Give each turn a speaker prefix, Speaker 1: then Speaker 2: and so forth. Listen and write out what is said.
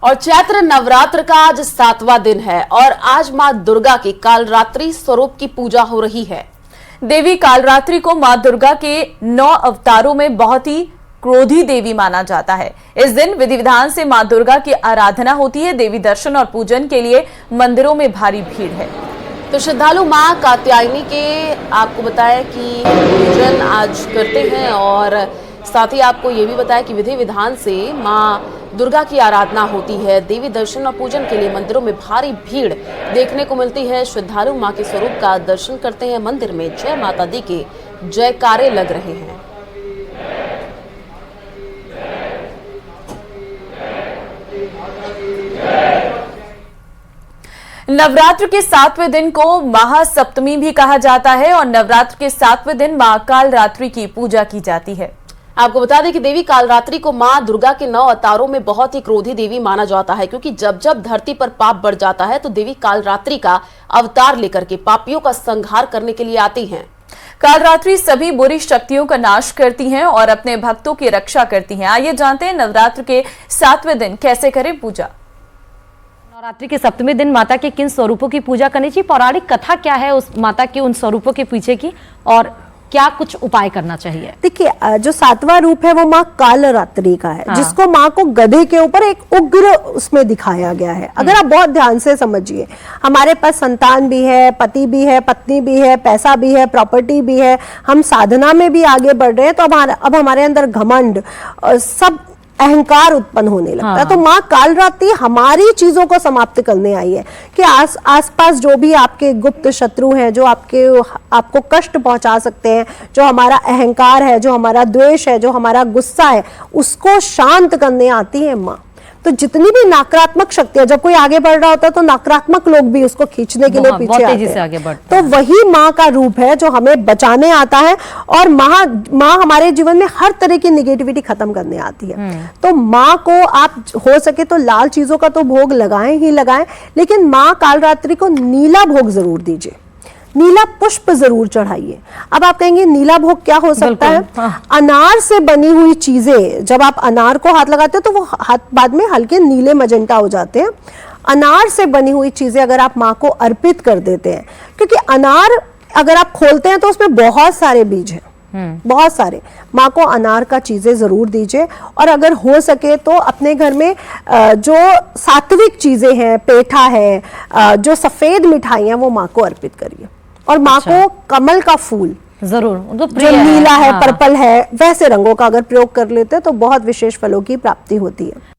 Speaker 1: और चैत्र नवरात्र का आज 7वां दिन है और आज मां दुर्गा की कालरात्रि स्वरूप की पूजा हो रही है।
Speaker 2: देवी कालरात्रि को मां दुर्गा के 9 अवतारों में बहुत ही क्रोधी देवी माना जाता है। इस दिन विधि विधान से मां दुर्गा की आराधना होती है। देवी दर्शन और पूजन के लिए मंदिरों में भारी भीड़ है।
Speaker 1: तो श्रद्धालु मां कात्यायनी के आपको बताया कि पूजन आज करते हैं और साथ ही आपको ये भी बताया कि विधि विधान से मां दुर्गा की आराधना होती है। देवी दर्शन और पूजन के लिए मंदिरों में भारी भीड़ देखने को मिलती है। श्रद्धालु मां के स्वरूप का दर्शन करते हैं। मंदिर में जय माता दी के जयकारे लग रहे हैं।
Speaker 2: नवरात्र के 7वें दिन को महासप्तमी भी कहा जाता है और नवरात्र के 7वें दिन मां कालरात्रि की पूजा की जाती है।
Speaker 1: आपको बता दें कि देवी कालरात्रि को मां दुर्गा के 9 अवतारों में बहुत ही क्रोधी देवी माना जाता है, क्योंकि जब जब धरती पर पाप बढ़ जाता है तो देवी कालरात्रि का अवतार लेकर के पापियों का संहार करने के लिए आती हैं।
Speaker 2: कालरात्रि सभी बुरी शक्तियों का नाश करती हैं और अपने भक्तों की रक्षा करती हैं। आइए जानते हैं नवरात्र के 7वें दिन कैसे करें पूजा।
Speaker 3: नवरात्रि के 7वें दिन माता के किन स्वरूपों की पूजा करनी चाहिए, पौराणिक कथा क्या है उस माता के उन स्वरूपों के पीछे की, और क्या कुछ उपाय करना चाहिए?
Speaker 4: देखिए, जो 7वां रूप है वो माँ कालरात्रि का है। जिसको माँ को गधे के ऊपर एक उग्र उसमें दिखाया गया है। अगर आप बहुत ध्यान से समझिए, हमारे पास संतान भी है, पति भी है, पत्नी भी है, पैसा भी है, प्रॉपर्टी भी है, हम साधना में भी आगे बढ़ रहे हैं, तो अब हमारे अंदर घमंड सब अहंकार उत्पन्न होने लगता है। तो माँ कालरात्रि हमारी चीजों को समाप्त करने आई है कि आसपास जो भी आपके गुप्त शत्रु हैं, जो आपको कष्ट पहुंचा सकते हैं, जो हमारा अहंकार है, जो हमारा द्वेष है, जो हमारा गुस्सा है, उसको शांत करने आती है माँ। तो जितनी भी नकारात्मक शक्तियां, जब कोई आगे बढ़ रहा होता है तो नकारात्मक लोग भी उसको खींचने के लिए पीछे आते हैं। तो वही माँ का रूप है जो हमें बचाने आता है और माँ हमारे जीवन में हर तरह की निगेटिविटी खत्म करने आती है। तो माँ को आप हो सके तो लाल चीजों का तो भोग लगाएं ही लगाएं, लेकिन माँ कालरात्रि को नीला भोग जरूर दीजिए, नीला पुष्प जरूर चढ़ाइए। अब आप कहेंगे नीला भोग क्या हो सकता है? अनार से बनी हुई चीजें, जब आप अनार को हाथ लगाते हो तो वो हाथ बाद में हल्के नीले मजेंटा हो जाते हैं। अनार से बनी हुई चीजें अगर आप माँ को अर्पित कर देते हैं, क्योंकि अनार अगर आप खोलते हैं तो उसमें बहुत सारे बीज हैं, बहुत सारे। माँ को अनार का चीजें जरूर दीजिए और अगर हो सके तो अपने घर में जो सात्विक चीजें हैं, पेठा है, जो सफेद मिठाई है, वो माँ को अर्पित करिए। और माँ को कमल का फूल
Speaker 3: जरूर,
Speaker 4: जो नीला है, पर्पल है, वैसे रंगों का अगर प्रयोग कर लेते हैं तो बहुत विशेष फलों की प्राप्ति होती है।